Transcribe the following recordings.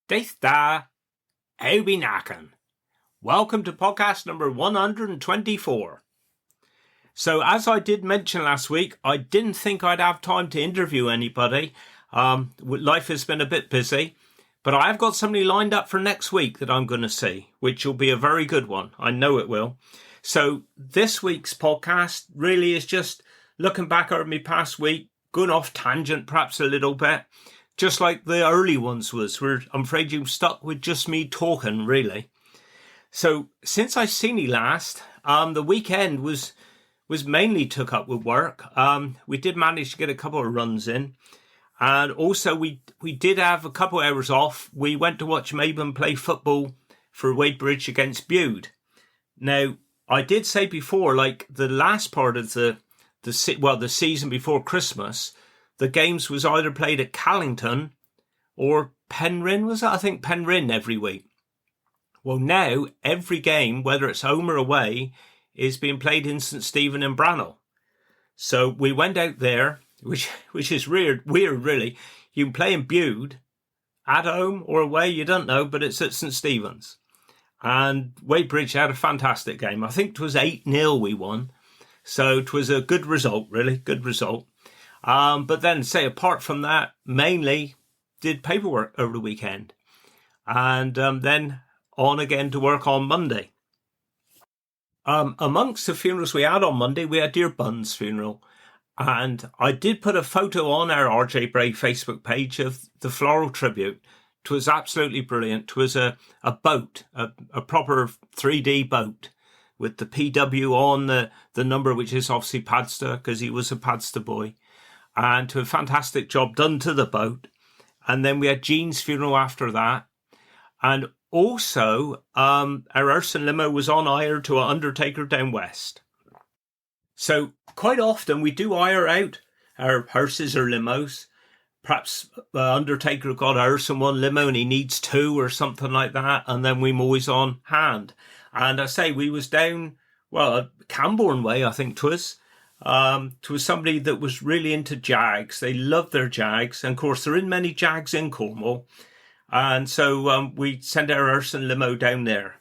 Death da, how be knacking? Welcome to podcast number 124. So as I did mention last week, I didn't think I'd have time to interview anybody. Life has been a bit busy, but I have got somebody lined up for next week that I'm going to see, which will be a very good one. I know it will. So this week's podcast really is just looking back over my past week, going off tangent perhaps a little bit. Just like the early ones was, where I'm afraid you're stuck with just me talking, really. So since I seen you last, the weekend was mainly took up with work. We did manage to get a couple of runs in. And also we did have a couple of hours off. We went to watch Maben play football for Joybringer against Bude. Now, I did say before, like the last part of the season before Christmas, the games was either played at Callington or Penryn, was it? I think Penryn every week. Well, now every game, whether it's home or away, is being played in St Stephen and Brannel. So we went out there, which is weird really. You can play in Bude at home or away, you don't know, but it's at St Stephen's. And Joybringer had a fantastic game. I think it was 8-0 we won. So it was a good result, really, good result. But then, apart from that, mainly did paperwork over the weekend. And then on again to work on Monday. Amongst the funerals we had on Monday, we had dear Bun's funeral. And I did put a photo on our RJ Bray Facebook page of the floral tribute. It was absolutely brilliant. It was a boat, a proper 3D boat with the PW on the number, which is obviously Padster, because he was a Padster boy. And to a fantastic job done to the boat. And then we had Jean's funeral after that. And also, our hearse and limo was on hire to an undertaker down west. So quite often we do hire out our hearses or limos. Perhaps undertaker got a hearse and one limo and he needs two or something like that. And then we're always on hand. And I say we was down, Camborne way, I think 'twas. To somebody that was really into Jags. They loved their Jags. And of course, there aren't many Jags in Cornwall. And so we sent our hearse and limo down there.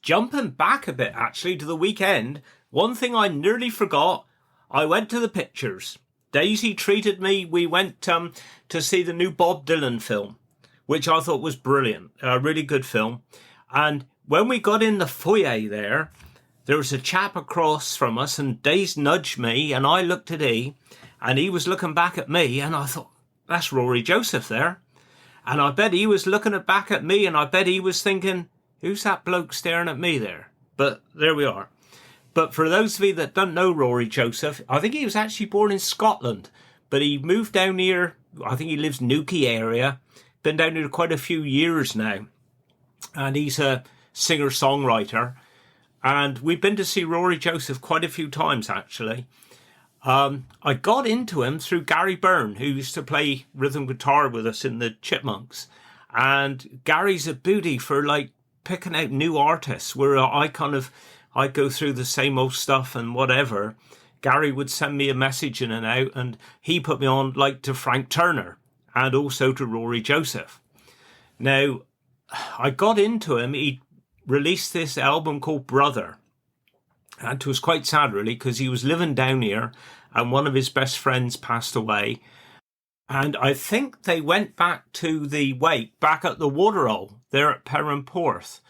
Jumping back a bit, actually, to the weekend, one thing I nearly forgot, I went to the pictures. Daisy treated me. We went to see the new Bob Dylan film, which I thought was brilliant. A really good film. And when we got in the foyer there was a chap across from us and Daisy nudged me and I looked at he and he was looking back at me and I thought, that's Rory Joseph there. And I bet he was looking back at me and I bet he was thinking, who's that bloke staring at me there? But there we are. But for those of you that don't know Rory Joseph, I think he was actually born in Scotland, but he moved down here. I think he lives Newquay area. Been down here quite a few years now. And he's a singer-songwriter. And we've been to see Rory Joseph quite a few times, actually. I got into him through Gary Byrne, who used to play rhythm guitar with us in the Chipmunks. And Gary's a beauty for, picking out new artists, where I go through the same old stuff and whatever. Gary would send me a message in and out, and he put me on, to Frank Turner and also to Rory Joseph. Now, I got into him. He released this album called Brother. And it was quite sad, really, because he was living down here and one of his best friends passed away. And I think they went back to the wake, back at the Waterhole, there at Perranporth.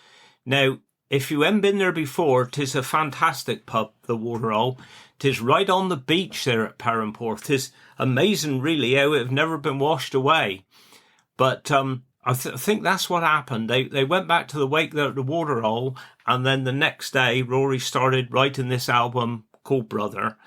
Now, if you haven't been there before, 'tis a fantastic pub, the Waterhole. 'Tis right on the beach there at Perranporth. 'Tis amazing, really, how it have never been washed away. But I think that's what happened. They went back to the wake there at the Waterhole, and then the next day, Rory started writing this album called Brother,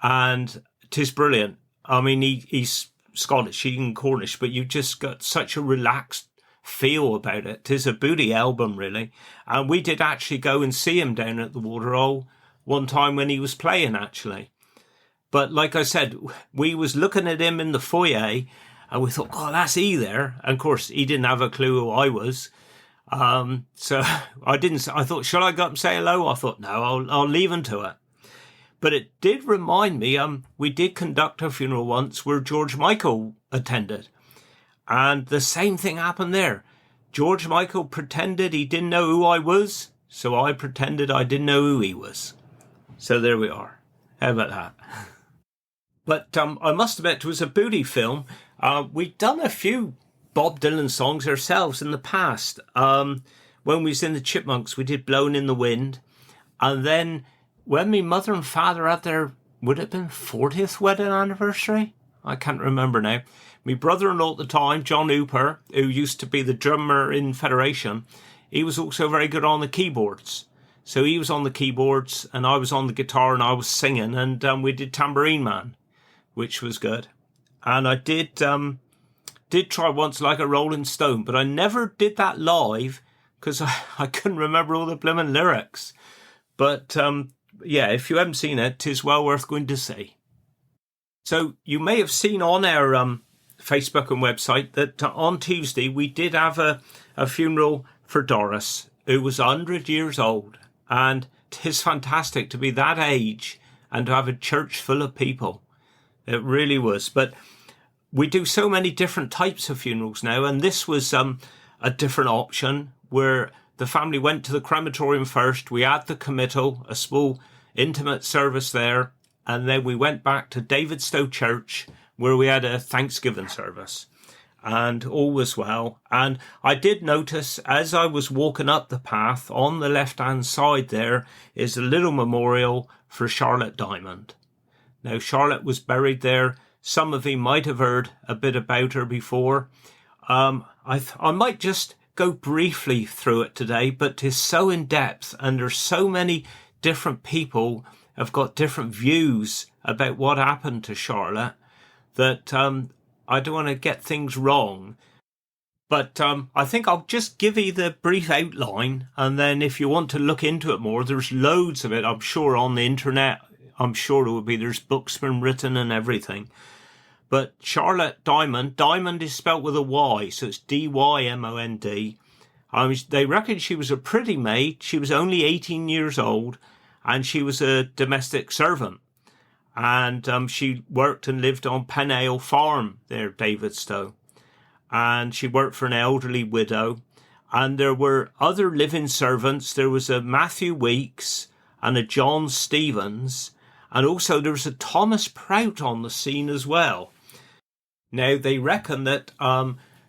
and 'tis brilliant. I mean, he's Scottish, even Cornish, but you just got such a relaxed feel about it. 'Tis a booty album, really. And we did actually go and see him down at the Waterhole one time when he was playing, actually. But like I said, we was looking at him in the foyer, and we thought, oh, that's he there. And of course, he didn't have a clue who I was. So I didn't. I thought, shall I go up and say hello? I thought, no, I'll leave him to it. But it did remind me, we did conduct a funeral once where George Michael attended. And the same thing happened there. George Michael pretended he didn't know who I was, so I pretended I didn't know who he was. So there we are. How about that? But I must admit, it was a booty film. We'd done a few Bob Dylan songs ourselves in the past. When we was in the Chipmunks, we did Blowin' in the Wind. And then when my mother and father had their, would it have been 40th wedding anniversary? I can't remember now. My brother-in-law at the time, John Hooper, who used to be the drummer in Federation, he was also very good on the keyboards. So he was on the keyboards and I was on the guitar and I was singing, and we did Tambourine Man, which was good. And I did try once like a Rolling Stone, but I never did that live because I couldn't remember all the blooming lyrics. But yeah, if you haven't seen it, 'tis well worth going to see. So you may have seen on our Facebook and website that on Tuesday we did have a funeral for Doris, who was 100 years old. And 'tis fantastic to be that age and to have a church full of people. It really was. But we do so many different types of funerals now, and this was a different option where the family went to the crematorium first. We had the committal, a small intimate service there, and then we went back to Davidstow Church where we had a Thanksgiving service, and all was well. And I did notice as I was walking up the path, on the left-hand side there is a little memorial for Charlotte Dymond. Now, Charlotte was buried there. Some of you might have heard a bit about her before. I might just go briefly through it today, but it's so in-depth and there's so many different people have got different views about what happened to Charlotte that I don't want to get things wrong. But I think I'll just give you the brief outline, and then if you want to look into it more, there's loads of it, I'm sure, on the internet. I'm sure it will be. There's books been written and everything. But Charlotte Dymond, Dymond is spelt with a Y, so it's D-Y-M-O-N-D. They reckon she was a pretty maid. She was only 18 years old, and she was a domestic servant. And she worked and lived on Penale Farm there, Davidstow. And she worked for an elderly widow. And there were other living servants. There was a Matthew Weeks and a John Stevens. And also there was a Thomas Prout on the scene as well. Now, they reckon that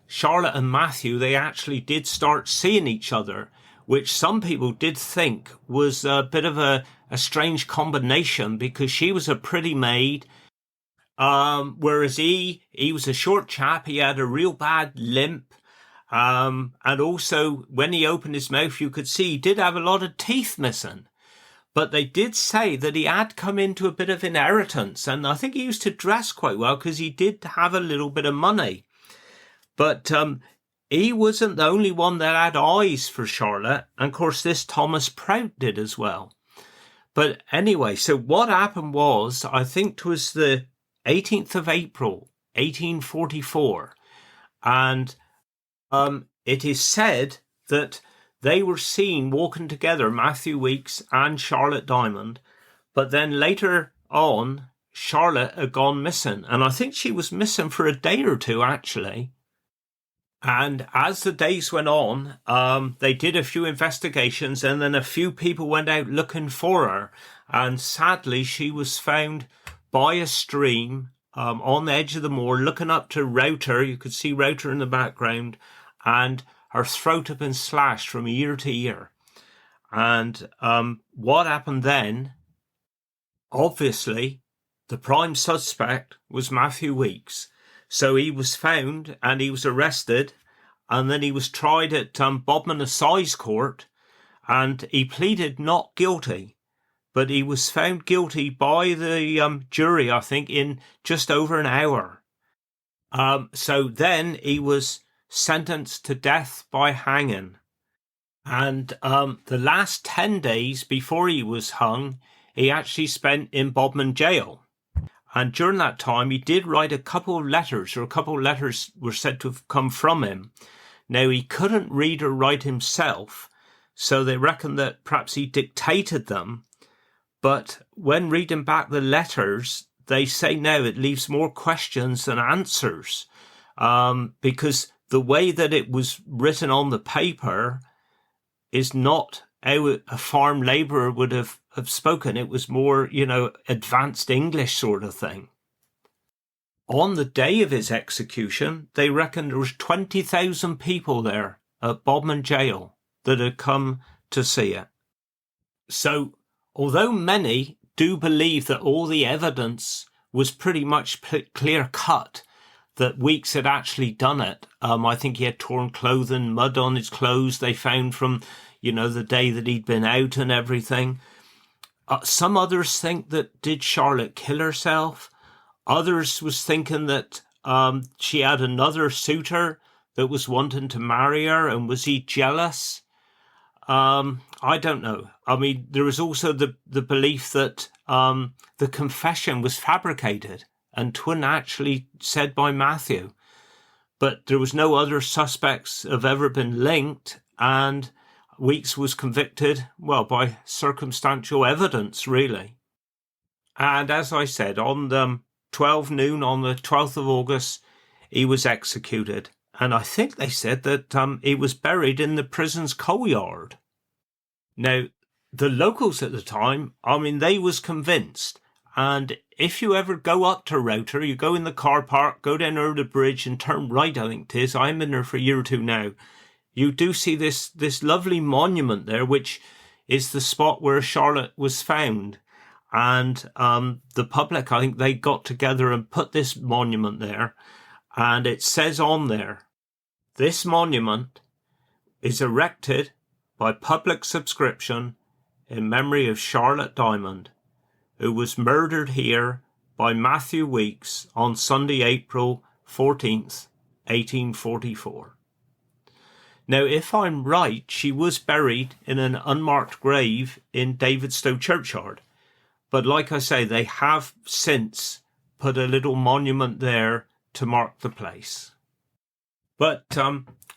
Charlotte and Matthew, they actually did start seeing each other, which some people did think was a bit of a strange combination because she was a pretty maid, whereas he was a short chap. He had a real bad limp, and also when he opened his mouth, you could see he did have a lot of teeth missing. But they did say that he had come into a bit of inheritance, and I think he used to dress quite well because he did have a little bit of money. But he wasn't the only one that had eyes for Charlotte, and of course this Thomas Prout did as well. But anyway, so what happened was, I think it was the 18th of April, 1844, and it is said that they were seen walking together, Matthew Weeks and Charlotte Dymond, but then later on, Charlotte had gone missing, and I think she was missing for a day or two, actually. And as the days went on, they did a few investigations, and then a few people went out looking for her, and sadly she was found by a stream on the edge of the moor, looking up to Router. You could see Router in the background, and her throat had been slashed from ear to ear. And what happened then, obviously, the prime suspect was Matthew Weeks. So he was found and he was arrested, and then he was tried at Bodmin Assize Court, and he pleaded not guilty. But he was found guilty by the jury, I think, in just over an hour. So then he was sentenced to death by hanging. And the last 10 days before he was hung, he actually spent in Bodmin jail. And during that time, he did write a couple of letters, or a couple of letters were said to have come from him. Now, he couldn't read or write himself, so they reckon that perhaps he dictated them. But when reading back the letters, they say now it leaves more questions than answers. because the way that it was written on the paper is not how a farm labourer would have spoken. It was more, advanced English sort of thing. On the day of his execution, they reckon there was 20,000 people there at Bodmin Jail that had come to see it. So, although many do believe that all the evidence was pretty much clear-cut, that Weeks had actually done it, I think he had torn clothing, mud on his clothes they found from, the day that he'd been out and everything. Some others think that did Charlotte kill herself? Others was thinking that she had another suitor that was wanting to marry her, and was he jealous? I don't know. I mean, there was also the belief that the confession was fabricated and twin actually said by Matthew. But there was no other suspects have ever been linked, and Weeks was convicted, by circumstantial evidence, really. And as I said, on 12 noon on the 12th of August, he was executed. And I think they said that he was buried in the prison's coal yard. Now, the locals at the time, they was convinced. And if you ever go up to Router, you go in the car park, go down over the bridge and turn right, I think it is. I'm in there for a year or two now. You do see this lovely monument there, which is the spot where Charlotte was found. And the public, I think they got together and put this monument there. And it says on there, this monument is erected by public subscription in memory of Charlotte Dymond, who was murdered here by Matthew Weeks on Sunday, April 14th, 1844. Now, if I'm right, she was buried in an unmarked grave in Davidstow churchyard. But like I say, they have since put a little monument there to mark the place. But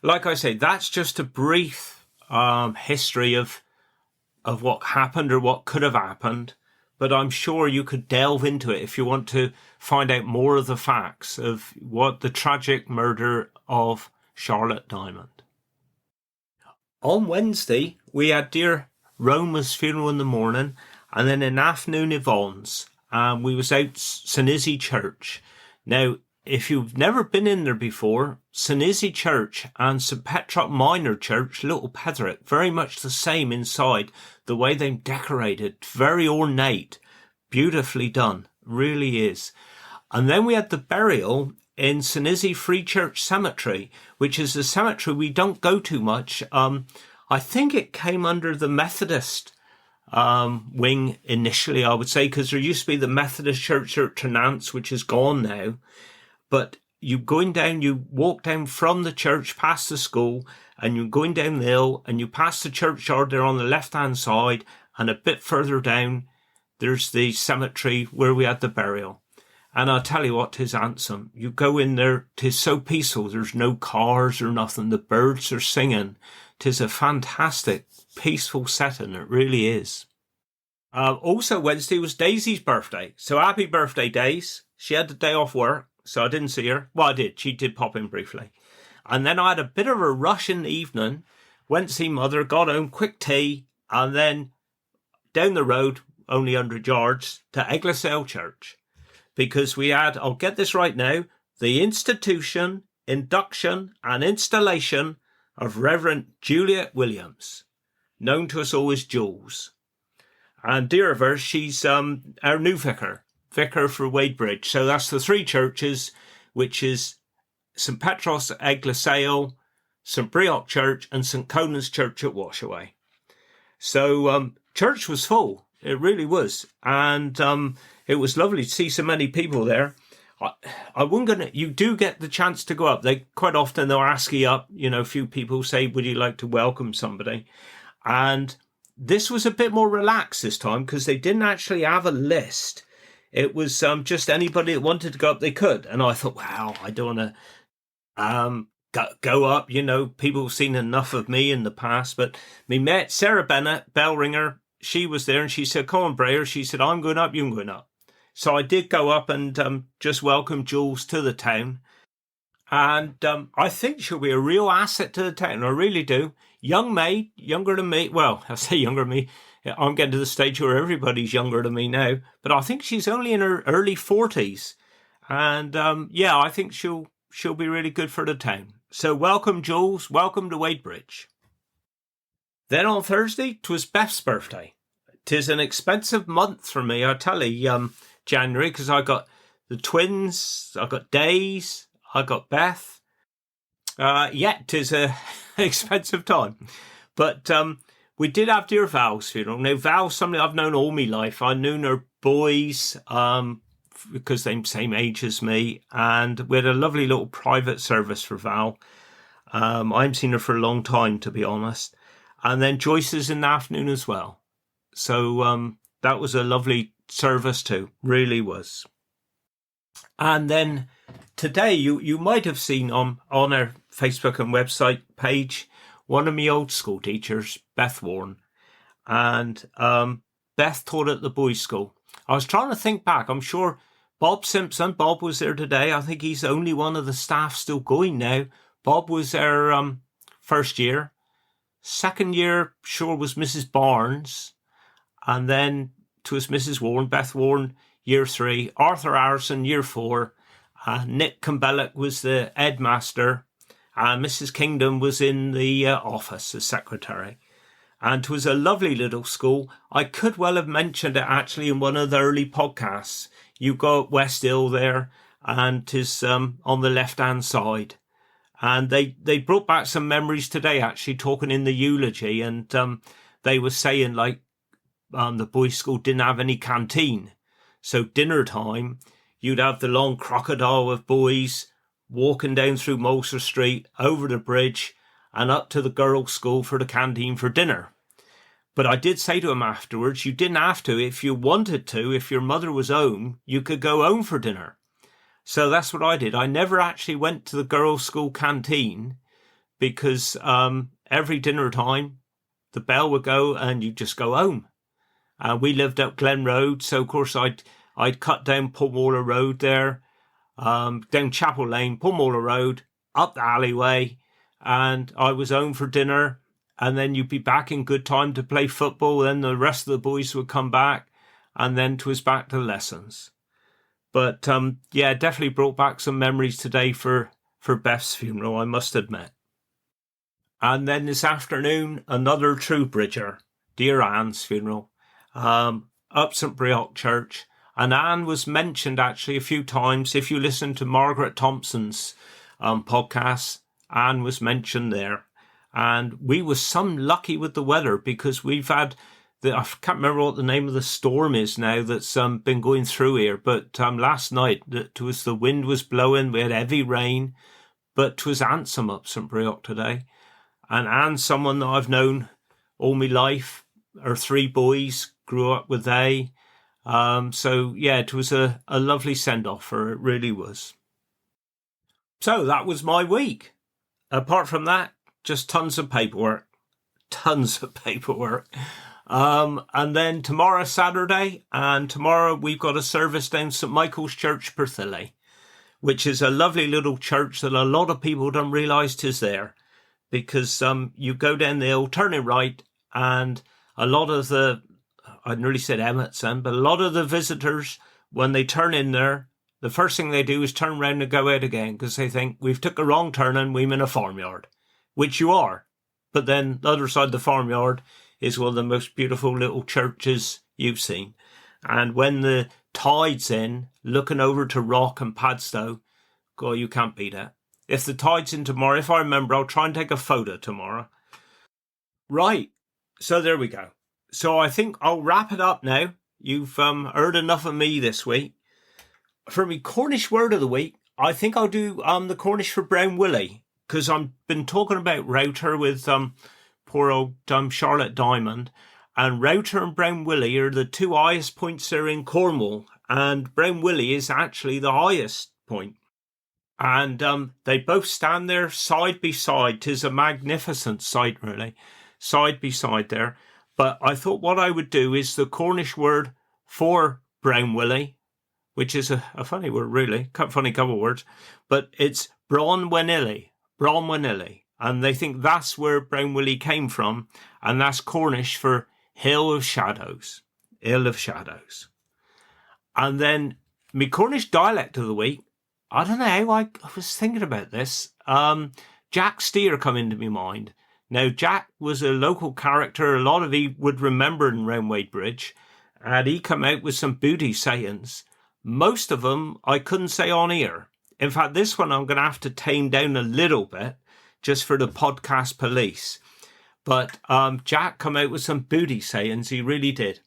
like I say, that's just a brief history of what happened or what could have happened. But I'm sure you could delve into it if you want to find out more of the facts of what the tragic murder of Charlotte Dymond. On Wednesday, we had dear Roma's funeral in the morning, and then in the afternoon Yvonne's. We was out St Izzy Church. Now, if you've never been in there before, St Izzy Church and St Petrock Minor Church, Little Petherick, very much the same inside. The way they're decorated, very ornate, beautifully done, really is. And then we had the burial in St Izzy Free Church Cemetery, which is a cemetery we don't go to much. I think it came under the Methodist wing initially, I would say, because there used to be the Methodist Church at Nance, which is gone now. But you walk down from the church past the school, and you're going down the hill, and you pass the churchyard there on the left-hand side, and a bit further down, there's the cemetery where we had the burial. And I'll tell you what, 'tis handsome. You go in there, 'tis so peaceful. There's no cars or nothing. The birds are singing. 'Tis a fantastic, peaceful setting. It really is. Also, Wednesday was Daisy's birthday. So happy birthday, Daisy. She had the day off work, so I didn't see her. Well, I did. She did pop in briefly. And then I had a bit of a rush in the evening. Went to see Mother, got home, quick tea, and then down the road, only 100 yards, to Egglesale Church. Because we had, I'll get this right now, the institution, induction and installation of Reverend Juliet Williams, known to us all as Jules. And dear of her, she's our new vicar for Wadebridge. So that's the three churches, which is St Petros at Egglesale, St Breock Church and St Conan's Church at Washaway. So church was full. It really was. And it was lovely to see so many people there. You do get the chance to go up. They quite often they'll ask you up. A few people say, "Would you like to welcome somebody?" And this was a bit more relaxed this time because they didn't actually have a list. It was just anybody that wanted to go up, they could. And I thought, wow, I don't want to go up. People have seen enough of me in the past. But me met Sarah Bennett, bell ringer. She was there and she said, "Come on, Bray." She said, "I'm going up, you're going up." So I did go up and just welcome Jules to the town. And I think she'll be a real asset to the town. I really do. Young maid, younger than me. Well, I say younger than me. I'm getting to the stage where everybody's younger than me now. But I think she's only in her early 40s. And I think she'll be really good for the town. So welcome, Jules. Welcome to Wadebridge. Then on Thursday, 'twas Beth's birthday. 'Tis an expensive month for me, I tell you, January, because I got the twins, I got Days, I got Beth. 'Tis a expensive time. But we did have dear Val's funeral. Now, Val's somebody I've known all my life. I knew her boys because they're the same age as me. And we had a lovely little private service for Val. I haven't seen her for a long time, to be honest. And then Joyce's in the afternoon as well. So that was a lovely service too, really was. And then today, you might have seen on our Facebook and website page, one of my old school teachers, Beth Warren. And Beth taught at the boys' school. I was trying to think back. I'm sure Bob Simpson, Bob was there today. I think he's the only one of the staff still going now. Bob was there first year. Second year, sure, was Mrs. Barnes. And then 'twas Mrs. Warren, Beth Warren, year 3. Arthur Harrison, year 4. Nick Campbellock was the headmaster. Mrs. Kingdom was in the office as secretary. And 'twas a lovely little school. I could well have mentioned it actually in one of the early podcasts. You go up West Hill there, and 'tis on the left-hand side. And they brought back some memories today, actually, talking in the eulogy. And they were saying, like, the boys' school didn't have any canteen. So dinner time, you'd have the long crocodile of boys walking down through Molesworth Street, over the bridge, and up to the girls' school for the canteen for dinner. But I did say to him afterwards, you didn't have to. If you wanted to, if your mother was home, you could go home for dinner. So that's what I did. I never actually went to the girls' school canteen because every dinner time, the bell would go and you just go home. We lived up Glen Road, so of course I'd cut down Pulmoreland Road there, down Chapel Lane, Pulmoreland Road, up the alleyway, and I was home for dinner. And then you'd be back in good time to play football. Then the rest of the boys would come back, and then 'twas back to lessons. But definitely brought back some memories today for Beth's funeral, I must admit. And then this afternoon, another true Bridger, dear Anne's funeral, up St. Hawke Church. And Anne was mentioned actually a few times. If you listen to Margaret Thompson's podcast, Anne was mentioned there. And we were some lucky with the weather because we've had I can't remember what the name of the storm is now that's been going through here. But last night, the wind was blowing. We had heavy rain, but 'twas handsome up St. Hawke today. And Anne's someone that I've known all my life. Her 3 boys grew up with they. It was a lovely send-off for her. It really was. So that was my week. Apart from that, just tons of paperwork. And then tomorrow, Saturday, and tomorrow we've got a service down St. Michael's Church, Perthilly, which is a lovely little church that a lot of people don't realise is there. Because you go down the hill, turning right, and a lot of I nearly said Emmetson, but a lot of the visitors, when they turn in there, the first thing they do is turn around and go out again because they think, we've took a wrong turn and we're in a farmyard, which you are. But then the other side of the farmyard is one of the most beautiful little churches you've seen. And when the tide's in, looking over to Rock and Padstow, God, you can't beat it. If the tide's in tomorrow, if I remember, I'll try and take a photo tomorrow. Right, so there we go. So I think I'll wrap it up now. You've heard enough of me this week. For me Cornish word of the week, I think I'll do the Cornish for Brown Willie, because I've been talking about Router with poor old Charlotte Dymond, and Router and Brown Willie are the 2 highest points there in Cornwall, and Brown Willie is actually the highest point. And they both stand there side by side. 'Tis a magnificent sight, really, side by side there. But I thought what I would do is the Cornish word for Brown Willie, which is a funny word, really, funny couple of words, but it's Bronwenilly. And they think that's where Brown Willie came from, and that's Cornish for Hill of Shadows. Hill of Shadows. And then my Cornish dialect of the week, I don't know, I was thinking about this. Jack Steer come into my mind. Now, Jack was a local character a lot of you would remember in Roundway Bridge, and he come out with some booty sayings. Most of them I couldn't say on air. In fact, this one I'm going to have to tame down a little bit just for the podcast police. But Jack come out with some booty sayings, he really did.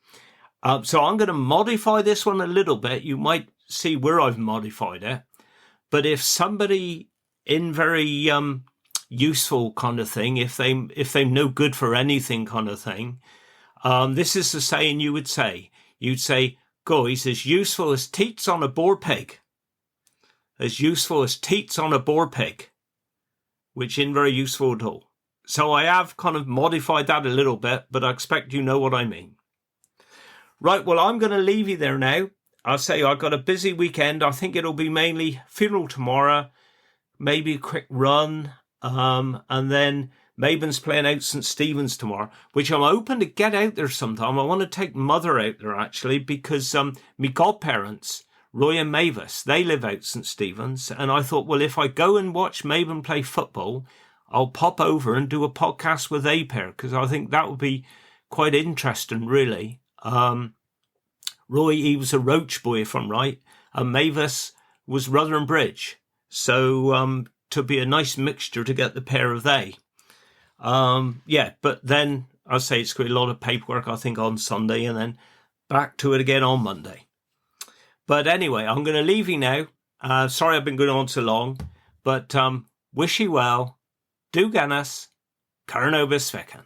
So I'm going to modify this one a little bit. You might see where I've modified it. But if somebody in very useful kind of thing, if they're no good for anything kind of thing, this is the saying you would say. You'd say, guys, as useful as teats on a boar pig. As useful as teats on a boar pig. Which isn't very useful at all. So I have kind of modified that a little bit, but I expect you know what I mean. Right, well, I'm going to leave you there now. I'll say I've got a busy weekend. I think it'll be mainly funeral tomorrow, maybe a quick run, and then Mabon's playing out St. Stephen's tomorrow, which I'm hoping to get out there sometime. I want to take Mother out there, actually, because my godparents, Roy and Mavis, they live out St. Stephen's, and I thought, well, if I go and watch Mabon play football, I'll pop over and do a podcast with a pair, because I think that would be quite interesting, really. Roy, he was a Roach boy, if I'm right, and Mavis was Rutherham Bridge. So to be a nice mixture to get the pair of they. Yeah, but then I'll say it's got a lot of paperwork, I think, on Sunday, and then back to it again on Monday. But anyway, I'm going to leave you now. Sorry I've been going on so long, but wish you well. Do Ganas, Carnobus Fecan.